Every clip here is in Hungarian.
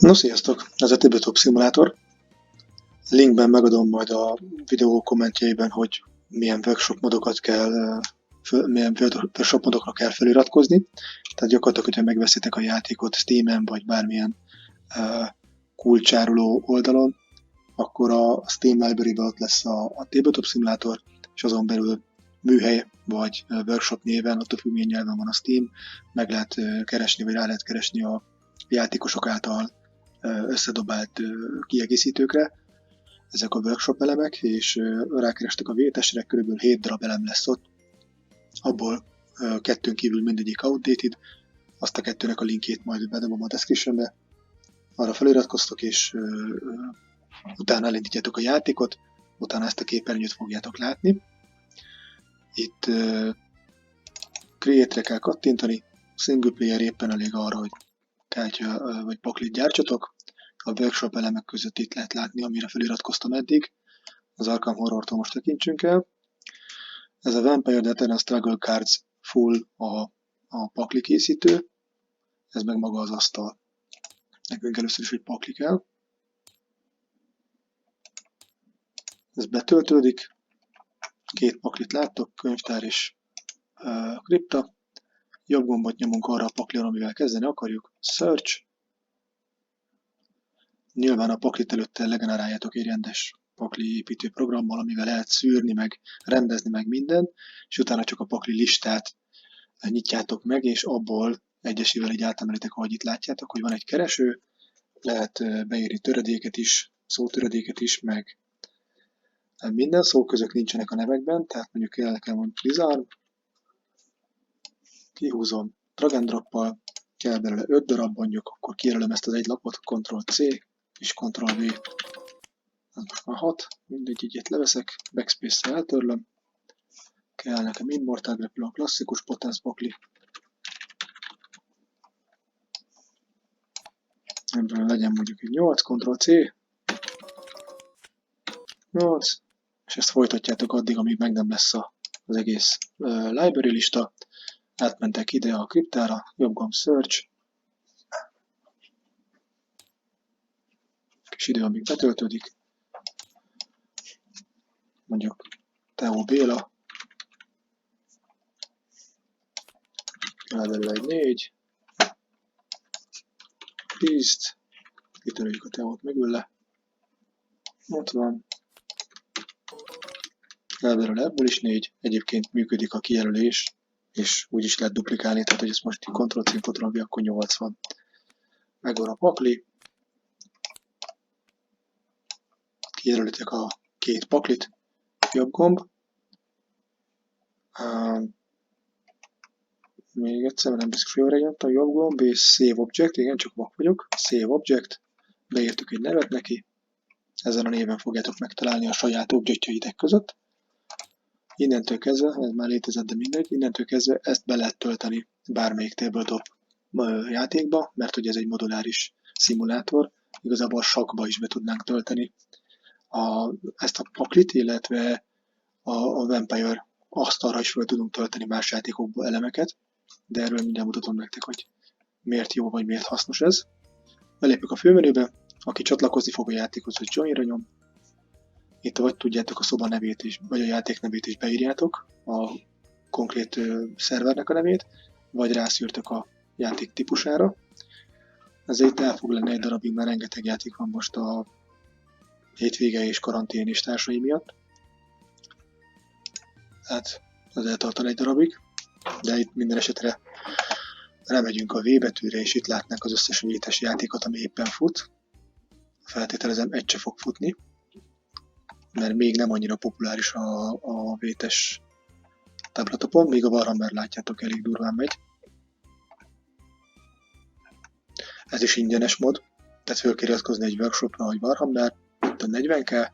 No, sziasztok! Ez a Tabletop Simulator. Linkben megadom majd a videó kommentjeiben, hogy milyen workshop modokat kell, milyen workshop modokra kell feliratkozni. Tehát gyakorlatilag, hogyha megveszitek a játékot Steamen vagy bármilyen kulcsáruló oldalon, akkor a Steam Library-ben ott lesz a Tabletop Simulator, és azon belül műhely vagy workshop néven, attól függ, milyen nyelven van a Steam, meg lehet keresni, vagy rá lehet keresni a játékosok által összedobált kiegészítőkre. Ezek a workshop elemek, és rákerestek a VTS-re, kb. 7 darab elem lesz ott. Abból kettőn kívül mindegyik outdated, azt a kettőnek a linkjét majd bedobom a descriptionbe. Arra feliratkoztok, és utána elindítjátok a játékot, utána ezt a képernyőt fogjátok látni. Itt Create-re kell kattintani, single player éppen elég arra, hogy kártya vagy paklit gyártsatok. A workshop elemek között itt lehet látni, amire feliratkoztam eddig. Az Arkham Horror-tól most tekintsünk el. Ez a Vampire The Eternal Struggle Cards full a pakli készítő, ez meg maga az asztal. Nekünk először is egy pakli kell. Ez betöltődik. 2 paklit láttok, könyvtár és kripta. Jobb gombot nyomunk arra a paklira, amivel kezdeni akarjuk. Search. Nyilván a paklit előtte legeneráljátok egy rendes pakli építő programmal, amivel lehet szűrni, meg rendezni, meg minden, és utána csak a pakli listát nyitjátok meg, és abból egyesével így átemelitek, ahogy itt látjátok, hogy van egy kereső, lehet beírni töredéket is, szótöredéket is, meg minden szóközök nincsenek a nevekben, tehát mondjuk el nekem mondjuk Blizzard, kihúzom drag and droppal, kell belőle 5 darab mondjuk, akkor kijelölöm ezt az egy lapot, Ctrl-C és Ctrl-V. Most már 6, mindegy, így leveszek, backspace-szel eltörlöm, kell nekem Immortal Grapple, a klasszikus Potence pakli. Ebből legyen mondjuk egy 8, Ctrl-C, 8, és ezt folytatjátok addig, amíg meg nem lesz az egész library lista. Átmentek ide a kriptára, jobb gomb Search. Kis idő, amíg betöltődik. Mondjuk Teó Béla. Belőle egy 4. 10. Kitöröljük a Teót mögül. Ott van. Belőle ebből is 4. Egyébként működik a kijelölés, és úgy is lehet duplikálni, tehát hogy ezt most Ctrl-C, Ctrl-V, akkor 8 van. Megvan a pakli. Kijelölitek a 2 paklit. Jobb gomb. Még egyszer, nem biztos, hogy jól a jobb gomb, és Save Object, igen, csak vak vagyok. Save Object. Beírtuk egy nevet neki. Ezen a néven fogjátok megtalálni a saját objektjeitek között. Innentől kezdve, ez már létezett, de mindegy, innentől kezdve ezt be lehet tölteni bármelyik tabletop játékba, mert ugye ez egy moduláris szimulátor, igazából a sakkba is be tudnánk tölteni ezt a paklit, illetve a Vampire asztalra is fel tudunk tölteni más játékokból elemeket, de erről mindjárt mutatom nektek, hogy miért jó vagy miért hasznos ez. Belépünk a főmenübe, aki csatlakozni fog a játékhoz, hogy join-ra nyom. Itt vagy tudjátok a szoba nevét is, vagy a játék nevét is beírjátok, a konkrét szervernek a nevét, vagy rászűrtök a játék típusára. Ezért itt el fog lenni egy darabig, mert rengeteg játék van most a hétvége és karantén és társai miatt. Tehát az eltartan egy darabig, de itt minden esetre remegyünk a V betűre, és itt látnánk az összes VTS játékot, ami éppen fut. Feltételezem, egy se fog futni, mert még nem annyira populáris a VTS tabletopon, még a Warhammer látjátok elég durván megy. Ez is ingyenes mod, tehát fel kell iratkozni egy workshopra, hogy Warhammer, itt a 40k,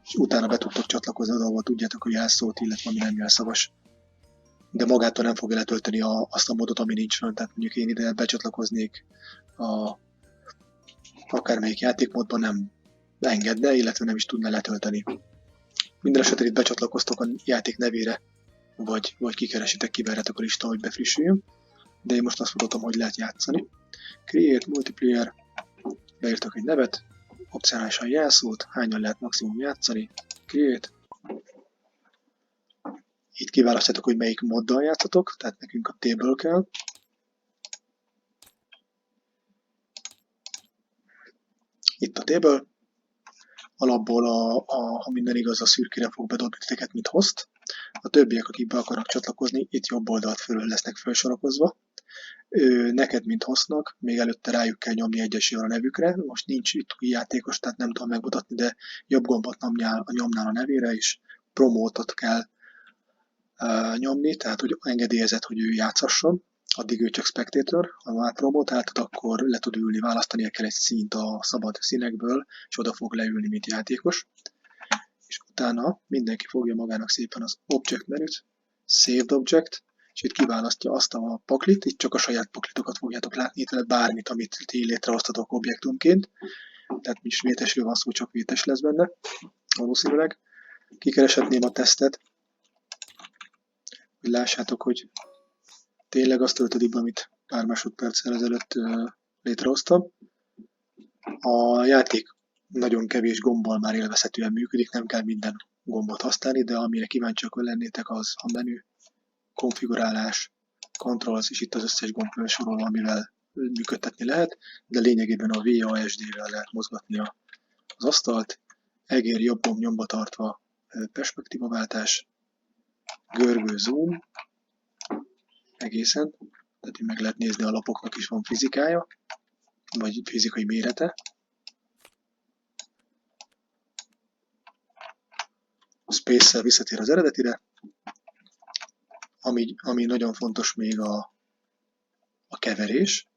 és utána be tudtok csatlakozni oda, ahol tudjátok a jelszót, illetve ami nem jelszavas. De magától nem fogja letölteni azt a modot, ami nincs rá, tehát mondjuk én ide becsatlakoznék akármelyik játékmódban nem engedne, illetve nem is tudna letölteni. Minden esetre itt becsatlakoztok a játék nevére, vagy kikeresitek, kiverhetek a lista, hogy befrissüljön. De én most azt mutatom, hogy lehet játszani. Create Multiplayer, beírtok egy nevet, opcionálisan jelszót, hányan lehet maximum játszani, create. Itt kiválasztjátok, hogy melyik moddal játszatok, tehát nekünk a table kell. Itt a table. Alapból, ha minden igaz, a szürkére fog bedobni titeket, mint host. A többiek, akik be akarnak csatlakozni, itt jobb oldalt fölül lesznek felsorakozva. Neked, mint hostnak, még előtte rájuk kell nyomni egyesével a nevükre. Most nincs itt új játékos, tehát nem tudom megmutatni, de jobb gombot nyomnál a nevére is. Promótot kell nyomni, tehát hogy engedélyezett, hogy ő játszasson. Addig ő csak spectator, ha már promotáltad, akkor le tud ülni, választania kell egy színt a szabad színekből, és oda fog leülni, mint játékos. És utána mindenki fogja magának szépen az object menüt, saved object, és itt kiválasztja azt a paklit, itt csak a saját paklitokat fogjátok látni, itt bármit, amit ti létrehoztatok objektumként, tehát is vétesről van szó, csak vétes lesz benne, valószínűleg. Kikereshetném a tesztet, hogy lássátok, hogy tényleg azt töltödik be, amit pár másodperccel ezelőtt létrehoztam. A játék nagyon kevés gombbal már élvezhetően működik, nem kell minden gombot használni, de amire kíváncsiak lennétek, az a menü, konfigurálás, controls, és itt az összes gomb felsorolva, amivel működtetni lehet, de lényegében a WASD-vel lehet mozgatni az asztalt, egér jobb gomb nyomba tartva perspektívaváltás, görgő zoom, egészen, tehát így meg lehet nézni, a lapoknak is van fizikája, vagy fizikai mérete. A Space-szel visszatér az eredetire, ami nagyon fontos még a keverés.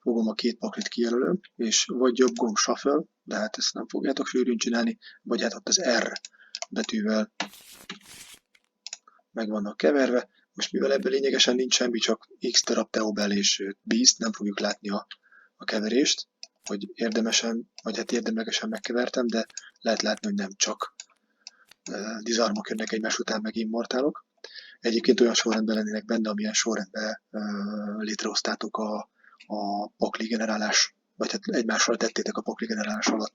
Fogom a két paklit kijelölöm, és vagy jobb gomb shuffle, de hát ezt nem fogjátok sűrűn csinálni, vagy hát ott az R betűvel meg vannak keverve. Most mivel ebben lényegesen nincs semmi, csak X darab Theobel és Beast, nem fogjuk látni a keverést, hogy érdemesen, vagy hát érdemlegesen megkevertem, de lehet látni, hogy nem csak dizarmok jönnek egymás után, meg immortálok. Egyébként olyan sorrendben lennének benne, amilyen sorrendben létrehoztátok a pakli generálás, vagy hát egymással tettétek a pakli generálás alatt.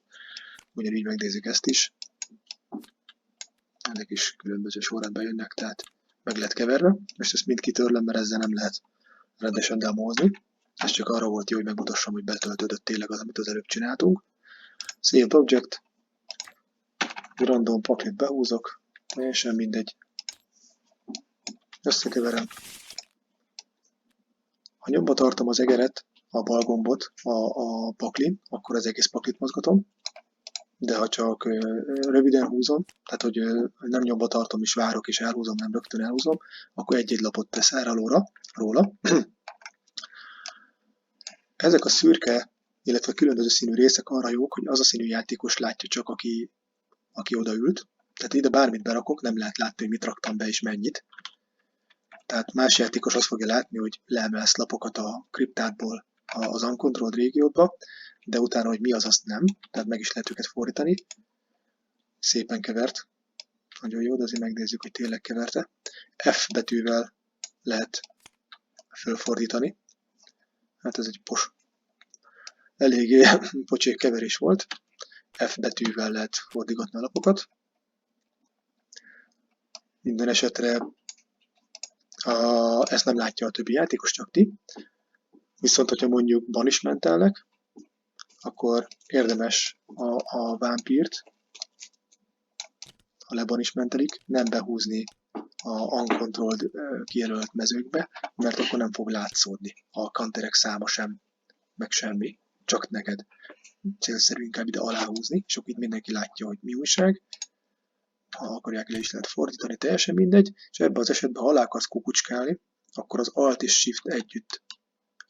Ugyanígy megnézzük ezt is. Ennek is különböző sorrendben jönnek, tehát meg lehet keverve. Most ezt mind kitörlöm, mert ezzel nem lehet rendesen demózni. Ez csak arra volt jó, hogy megmutassam, hogy betöltődött tényleg az, amit az előbb csináltunk. Saved object. Random paklit behúzok. Teljesen mindegy. Összekeverem. Ha nyomba tartom az egeret, a bal gombot a paklin, akkor az egész paklit mozgatom. De ha csak röviden húzom, tehát hogy nem nyomba tartom és várok és elhúzom, nem rögtön elhúzom, akkor egy-egy lapot tesz el róla. Ezek a szürke, illetve különböző színű részek arra jók, hogy az a színű játékos látja csak, aki odaült. Tehát ide bármit berakok, nem lehet látni, hogy mit raktam be és mennyit. Tehát más játékos azt fogja látni, hogy leemelsz lapokat a kriptádból az uncontrolled régiódba, de utána, hogy mi az, azt nem. Tehát meg is lehet őket fordítani. Szépen kevert. Nagyon jó, de azért megnézzük, hogy tényleg keverte. F betűvel lehet fölfordítani. Hát ez egy eléggé pocsék keverés volt. F betűvel lehet fordítani a lapokat. Minden esetre ezt nem látja a többi játékos, csak ti. Viszont, hogyha mondjuk banishmentelnek, akkor érdemes a vámpírt, ha lebanishmentelik, nem behúzni a uncontrolled kijelölt mezőkbe, mert akkor nem fog látszódni a counterek száma sem, meg semmi, csak neked. Célszerű inkább ide aláhúzni, és akkor itt mindenki látja, hogy mi újság. Ha akarják, le is lehet fordítani, teljesen mindegy, és ebben az esetben, ha alá akarsz kukucskálni, akkor az Alt és Shift együtt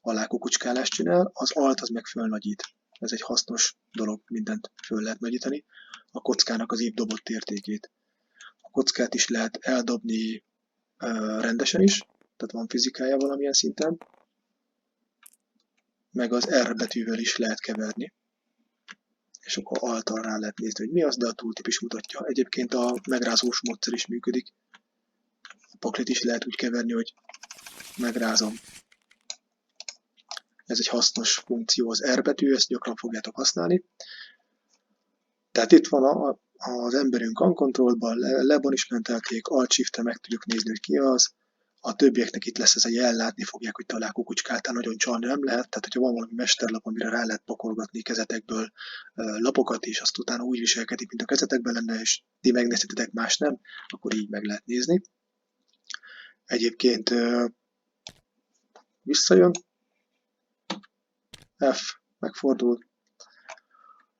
alákukucskálást csinál, az Alt az meg fölnagyít. Ez egy hasznos dolog, mindent föl lehet nagyítani. A kockának az itt dobott értékét. A kockát is lehet eldobni rendesen is, tehát van fizikája valamilyen szinten, meg az R betűvel is lehet keverni. És akkor Alt-tal rá lehet nézni, hogy mi az, de a tooltip is mutatja. Egyébként a megrázós módszer is működik. A paklit is lehet úgy keverni, hogy megrázom. Ez egy hasznos funkció, az R betű, ezt gyakran fogjátok használni. Tehát itt van az emberünk uncontrolled-ban, lebon is mentelték, Alt-Shift-tel meg tudjuk nézni, hogy ki az. A többieknek itt lesz ez a jel, látni fogják, hogy talán kukucskáltál, nagyon csalni nem lehet. Tehát, hogyha van valami mesterlap, amire rá lehet pakolgatni kezetekből lapokat, és azt utána úgy viselkedik, mint a kezetekben lenne, és ti megnézhetitek, más nem, akkor így meg lehet nézni. Egyébként visszajön, F megfordul.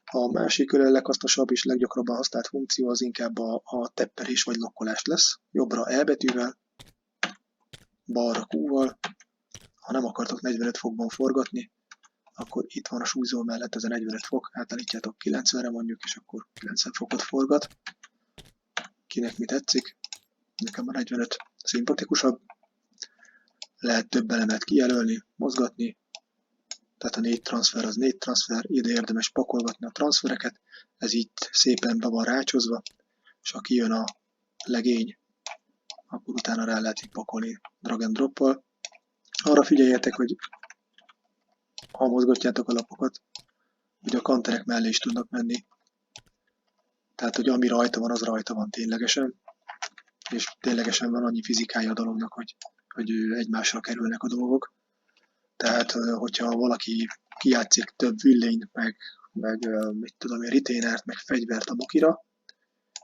A másik leghasznosabb és leggyakrabban használt funkció az inkább a tepperés vagy lokkolás lesz. Jobbra E betűvel, balra Q-val. Ha nem akartok 45 fokban forgatni, akkor itt van a súlyzó mellett ez a 45 fok, átállítjátok 90-re mondjuk, és akkor 90 fokot forgat. Kinek mi tetszik? Nekem a 45 szimpatikusabb. Lehet több elemet kijelölni, mozgatni. Tehát a 4 transfer az 4 transfer, ide érdemes pakolgatni a transfereket, ez itt szépen be van rácsozva, és ha kijön a legény, akkor utána rá lehet itt pakolni drag and drop-pal. Arra figyeljetek, hogy ha mozgatjátok a lapokat, hogy a kanterek mellé is tudnak menni. Tehát, hogy ami rajta van, az rajta van ténylegesen, és ténylegesen van annyi fizikája a dolognak, hogy egymásra kerülnek a dolgok. Tehát, hogyha valaki kijátszik több villényt, meg mit tudom én, retainert, meg fegyvert a mokira,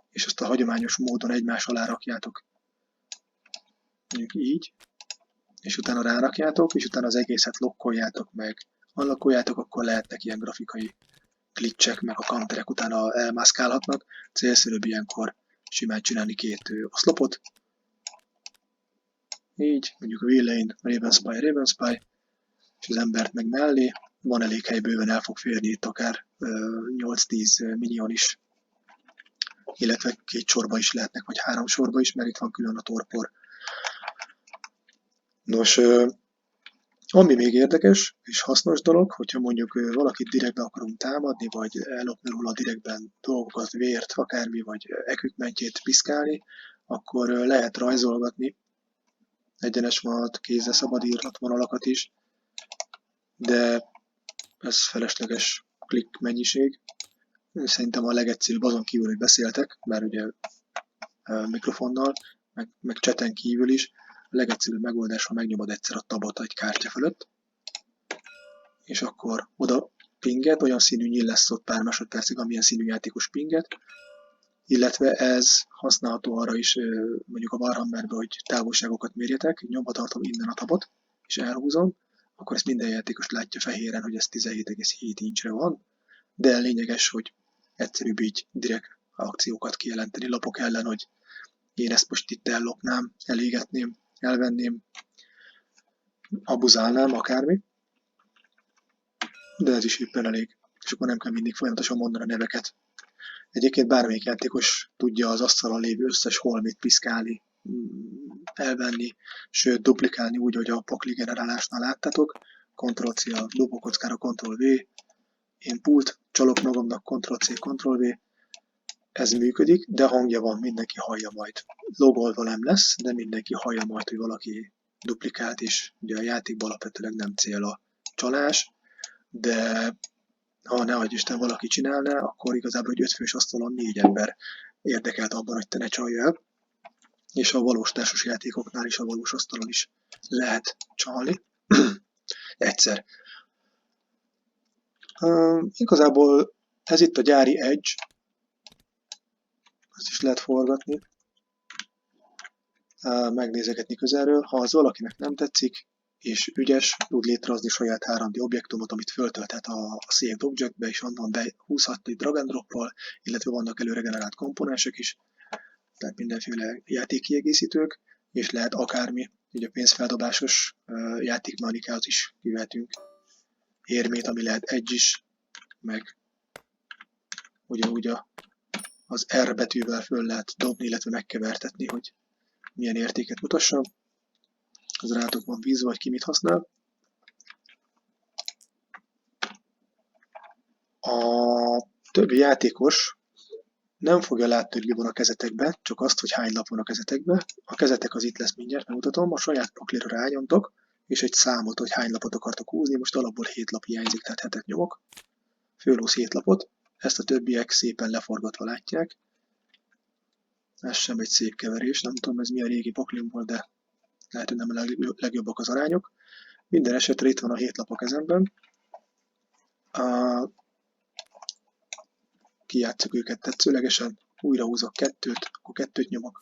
és azt a hagyományos módon egymás alá rakjátok, mondjuk így, és utána rárakjátok, és utána az egészet lokkoljátok meg, unlockoljátok, akkor lehetnek ilyen grafikai glitchek, meg a counterek utána elmászkálhatnak. Célszerűbb ilyenkor simán csinálni 2 oszlopot. Így, mondjuk a Villain, Raven Spy, és az embert meg mellé. Van elég hely, bőven el fog férni itt akár 8-10 minion is, illetve 2 sorba is lehetnek, vagy 3 sorba is, mert itt van külön a torpor. Nos, ami még érdekes és hasznos dolog, hogyha mondjuk valakit direktbe akarunk támadni, vagy ellopni róla direktben dolgokat, vért, akármi, vagy equipmentjét piszkálni, akkor lehet rajzolgatni egyenes vonalat, kézzel szabad írhat vonalakat is, de ez felesleges klikk mennyiség. Szerintem a legegyszerűbb azon kívül, hogy beszéltek, bár ugye mikrofonnal, meg chaten kívül is, a legegyszerűbb megoldás, ha megnyomod egyszer a tabot egy kártya fölött, és akkor oda pinget, olyan színű nyíl lesz ott pár másodpercig, amilyen színű játékos pinget, illetve ez használható arra is, mondjuk a Warhammerbe, hogy távolságokat mérjetek, nyomva tartom innen a tabot, és elhúzom, akkor ezt minden játékos látja fehéren, hogy ez 17,7 incsre van, de lényeges, hogy egyszerűbb így direkt akciókat kijelenteni lapok ellen, hogy én ezt most itt ellopnám, elégetném, elvenném, abuzálnám, akármi, de ez is éppen elég, és akkor nem kell mindig folyamatosan mondani a neveket. Egyébként bármelyik játékos tudja az asztalon lévő összes holmit piszkálni, elvenni, sőt duplikálni úgy, hogy a pakli generálásnál láttátok. Ctrl-C a dobókockára, Ctrl-V, én pult, csalok magamnak, Ctrl-C, Ctrl-V, ez működik, de hangja van, mindenki hallja majd. Logolva nem lesz, de mindenki hallja majd, hogy valaki duplikált, és ugye a játékban alapvetőleg nem cél a csalás, de ha ne adj Isten valaki csinálná, akkor igazából egy 5 fős asztalon 4 ember érdekelt abban, hogy te ne csalj el, és a valós társas játékoknál is a valós asztalon is lehet csalni. Egyszer. Igazából ez itt a gyári edge, ezt is lehet forgatni, megnézegetni közelről. Ha az valakinek nem tetszik, és ügyes, tud létrehozni saját 3D objektumot, amit föltölthet a Saved Objectbe, és onnan behúzhat egy drag and drop-ral, illetve vannak előregenerált komponensek is, tehát mindenféle játékkiegészítők, és lehet akármi, ugye a pénzfeldobásos játékmechanikához is kivehetünk érmét, ami lehet edge is, meg ugyanúgy az R betűvel föl lehet dobni, illetve megkevertetni, hogy milyen értéket mutasson. Az rátok van bízva, vagy ki mit használ. A többi játékos nem fogja látni, hogy mi van a kezetekbe, csak azt, hogy hány lap van a kezetekbe. A kezetek az itt lesz mindjárt, megmutatom. A saját paklira rányomtok, és egy számot, hogy hány lapot akartok húzni. Most alapból 7 lap hiányzik, tehát 7-et nyomok. Fölhúz 7 lapot, ezt a többiek szépen leforgatva látják. Ez sem egy szép keverés, nem tudom ez mi a régi paklimból, de lehet, hogy nem a legjobbak az arányok. Minden esetre itt van a 7 lap a kezemben. Kijátszok őket tetszőlegesen, újra húzok 2-t, akkor 2-t nyomok.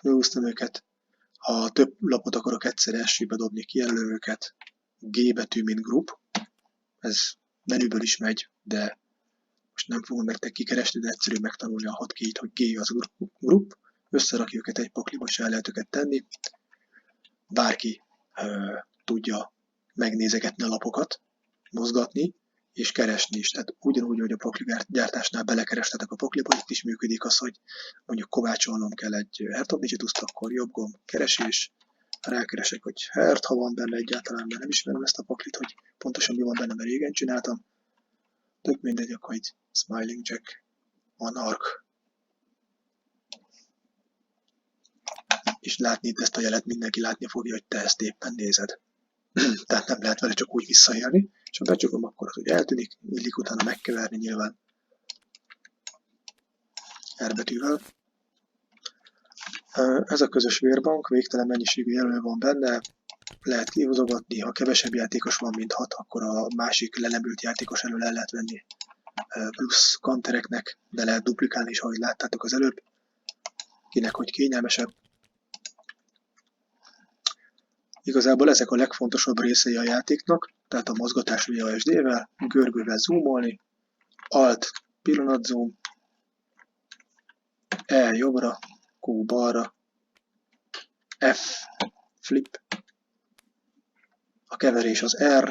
Fölhúztam őket. Ha több lapot akarok egyszerre esélybe dobni, kijelölöm őket. G betű, mint group. Ez menüből is megy, de most nem fogom nektek kikeresni, de egyszerű megtanulni a hotkey-t, hogy G az group. Összerakja őket egy pakliba, és el lehet őket tenni. Bárki tudja megnézegetni a lapokat, mozgatni, és keresni is. Tehát ugyanúgy, hogy a pakli gyártásnál belekerestetek a pakliba, itt is működik az, hogy mondjuk kovácsolnom kell egy hertognicsituszt, akkor jobb gomb keresés, rákeresek, hogy hert, ha van benne egyáltalán, mert nem ismerem ezt a paklit, hogy pontosan mi van benne, mert régen csináltam. Tök mindegy, akkor egy Smiling Jack, Monarch. És látni itt ezt a jelet, mindenki látni fogja, hogy te ezt éppen nézed. Tehát nem lehet vele csak úgy visszaélni, és ha becsukom, akkor az úgy eltűnik, illik utána megkeverni nyilván R betűvel. Ez a közös vérbank, végtelen mennyiségű jelölő van benne, lehet kihúzogatni, ha kevesebb játékos van, mint 6, akkor a másik lelemült játékos elől el lehet venni plusz kantereknek, de lehet duplikálni is, ahogy láttátok az előbb, kinek hogy kényelmesebb. Igazából ezek a legfontosabb részei a játéknak, tehát a mozgatás WASD-vel, görgővel zoomolni, Alt pillanatzoom, E jobbra, Q balra, F flip, a keverés az R,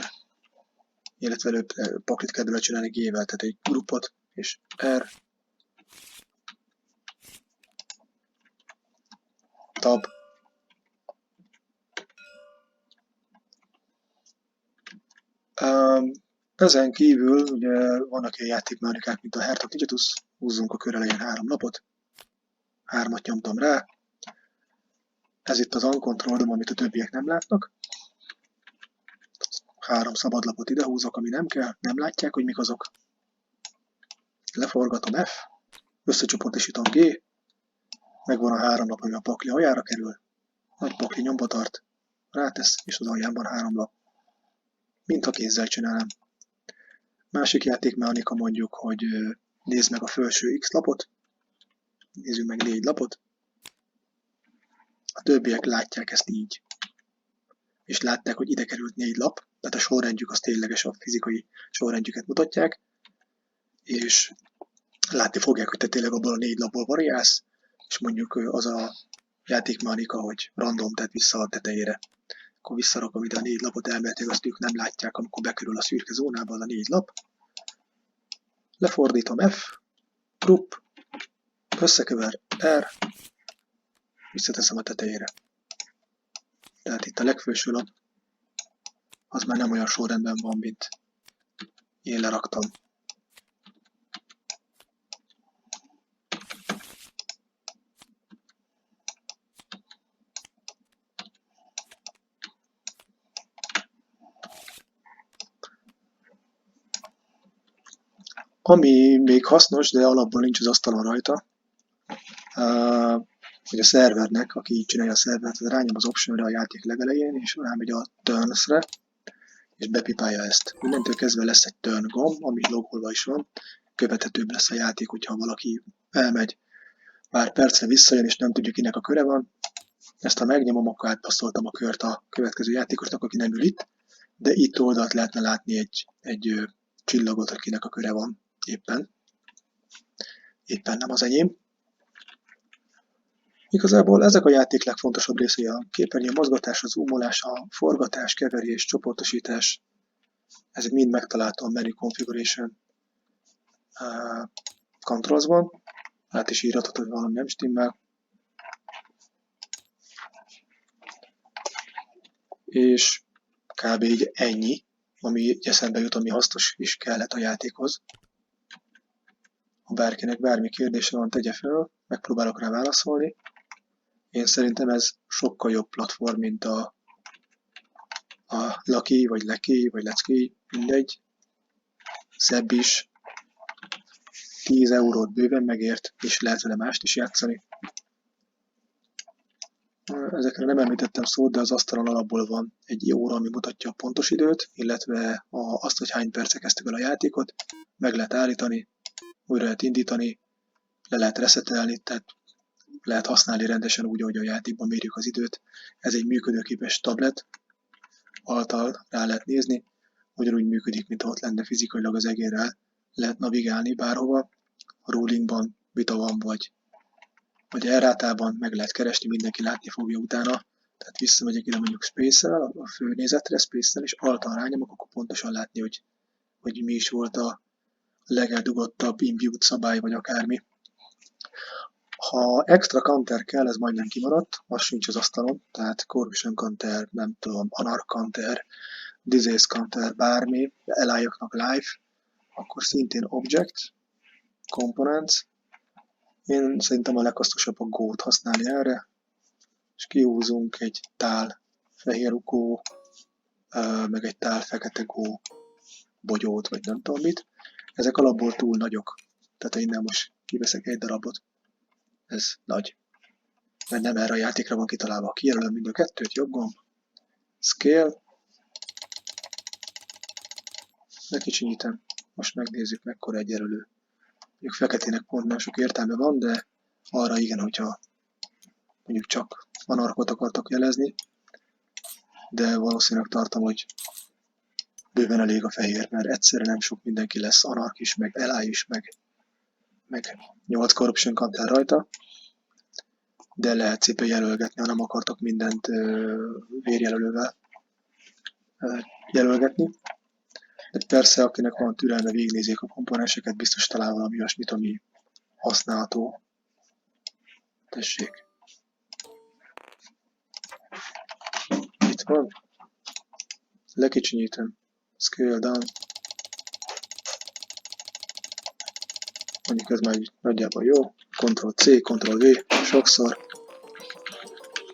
illetve előbb paklit kell belőle csinálni G-vel, tehát egy grupot, és R, Tab, ezen kívül ugye vannak ilyen játékmechanikák, mint a hertognicsitus, húzzunk a kör elején 3 lapot, 3-at nyomtam rá, ez itt az uncontrolled, amit a többiek nem látnak, 3 szabad lapot ide húzok, ami nem kell, nem látják, hogy mik azok, leforgatom F, összecsoportosítom G, megvan a 3 lap, ami a pakli aljára kerül, nagy pakli nyomba tart, rátesz, és az aljában 3 lap, mintha kézzel csinálnám. Másik játékmechanika mondjuk, hogy nézd meg a felső X lapot, nézzük meg 4 lapot, a többiek látják ezt így, és látták, hogy ide került 4 lap, tehát a sorrendjük az tényleges, a fizikai sorrendjüket mutatják, és látni fogják, hogy te tényleg abból a 4 lapból variálsz, és mondjuk az a játékmechanika, hogy random tett vissza a tetejére. Akkor visszarakom ide a 4 lapot, elméletileg azt ők nem látják, amikor bekerül a szürke zónában a 4 lap. Lefordítom F, group, összekever R, visszateszem a tetejére. Tehát itt a legfelső lap, az már nem olyan sorrendben van, mint én leraktam. Ami még hasznos, de alapból nincs az asztalon rajta, hogy a szervernek, aki így csinálja a szervert, az rányom az optionre a játék legelején, és rámegy a turns-re, és bepipálja ezt. Mindentől kezdve lesz egy turn gomb, ami logolva is van, követhetőbb lesz a játék, hogyha valaki elmegy pár percre visszajön, és nem tudja, kinek a köre van. Ezt ha megnyomom, akkor átpasszoltam a kört a következő játékosnak, aki nem ül itt, de itt oldalt lehetne látni egy csillagot, hogy kinek a köre van éppen. Éppen nem az enyém. Igazából ezek a játék legfontosabb részei: a képernyő mozgatás, a zoomolás, a forgatás, keverés, csoportosítás. Ezek mind megtalálható a Menu Configuration Controls-ban. Hát is írhatod, hogy valami nem stimmel. És kb. Így ennyi, ami így eszembe jut, ami hasznos is kellett a játékhoz. Ha bárkinek bármi kérdése van, tegye fel, megpróbálok rá válaszolni. Én szerintem ez sokkal jobb platform, mint a a Lucky, vagy Lucky, vagy Let's Key, mindegy. Szebb is. 10 eurót bőven megért, és lehet vele mást is játszani. Ezekre nem említettem szót, de az asztalon alapból van egy óra, ami mutatja a pontos időt, illetve azt, hogy hány perce kezdtük el a játékot. Meg lehet állítani, újra lehet indítani, le lehet reszetelni, tehát lehet használni rendesen úgy, ahogy a játékban mérjük az időt. Ez egy működőképes tablet, alttal rá lehet nézni, ugyanúgy működik, mint ott lenne fizikailag az egérrel. Lehet navigálni bárhova, a rulingban, vita van, vagy elrátában meg lehet keresni, mindenki látni fogja utána. Tehát visszamegyek ide mondjuk Space-el, a főnézetre Space-el, és alttal rányomok, akkor pontosan látni, hogy mi is volt a legeldugottabb imbued szabály, vagy akármi. Ha extra counter kell, ez majdnem kimaradt, az sincs az asztalon, tehát corruption counter, nem tudom, anarch counter, disease counter, bármi, elálljaknak live, akkor szintén object, components. Én szerintem a leghasznosabb a Go-t használni erre, és kihúzunk egy tál fehér Go, meg egy tál fekete Go bogyót, vagy nem tudom mit. Ezek alapból túl nagyok, tehát innen most kiveszek egy darabot. Ez nagy. Mert nem erre a játékra van kitalálva. Kijelölöm mind a kettőt, jobb gomb. Scale. Lekicsinyítem. Most megnézzük, mekkora egy jelölő. Mondjuk feketének pont nem sok értelme van, de arra igen, hogyha mondjuk csak anarkot akartak jelezni. De valószínűleg tartom, hogy bőven elég a fehér, mert egyszerre nem sok mindenki lesz, anark is, meg LA is, meg 8 corruption counter rajta. De lehet szépen jelölgetni, ha nem akartok mindent vérjelölővel jelölgetni. De persze, akinek van türelme, végignézzék a komponenseket, biztos talál valami olyasmit, ami használható. Tessék. Itt van. Lekicsinyítem. Scale down. Mondjuk ez már nagyjából jó. Ctrl-C, Ctrl-V, sokszor.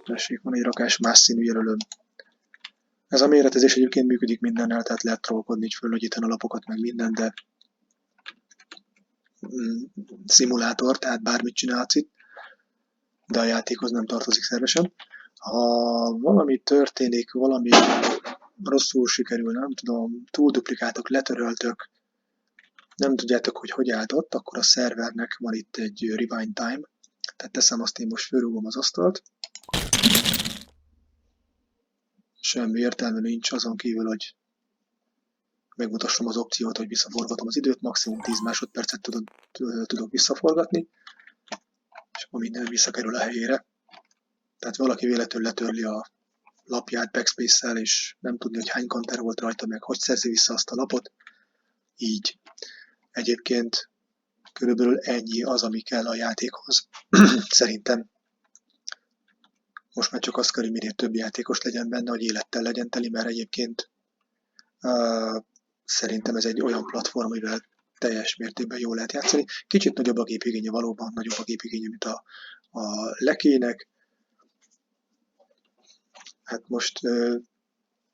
Tessék, van egy rakás más színű jelölőm. Ez a méretezés egyébként működik mindennel, tehát lehet trollkodni, így fölnagyítani a lapokat, meg minden, de szimulátor, tehát bármit csinálhatsz itt, de a játékhoz nem tartozik szervesen. Ha valami történik, valami rosszul sikerül, nem tudom, túlduplikátok, letöröltök, nem tudjátok, hogy állt ott, akkor a szervernek van itt egy rewind time, tehát teszem azt, én most fölrúgom az asztalt. Semmi értelme nincs azon kívül, hogy megmutassam az opciót, hogy visszaforgatom az időt, maximum 10 másodpercet tudok visszaforgatni, és akkor minden visszakerül a helyére. Tehát valaki véletlenül letörli a lapját backspace-szel, és nem tudni, hogy hány counter volt rajta, meg hogy szerzi vissza azt a lapot. Így. Egyébként körülbelül ennyi az, ami kell a játékhoz. Szerintem most már csak az kell, hogy minél több játékos legyen benne, hogy élettel legyen teli, mert egyébként szerintem ez egy olyan platform, amivel teljes mértékben jól lehet játszani. Kicsit nagyobb a gépigénye, valóban nagyobb a gépigénye, mint a Lekének. Hát most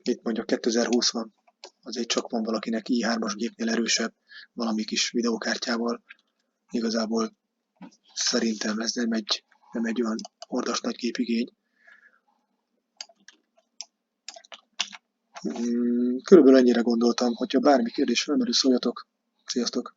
itt mondjuk 2020 van, azért csak van valakinek i3-as gépnél erősebb valami kis videókártyával. Igazából szerintem ez nem egy olyan ordas nagy gépigény. Körülbelül ennyire gondoltam, hogyha bármi kérdés felmerül, szóljatok. Sziasztok!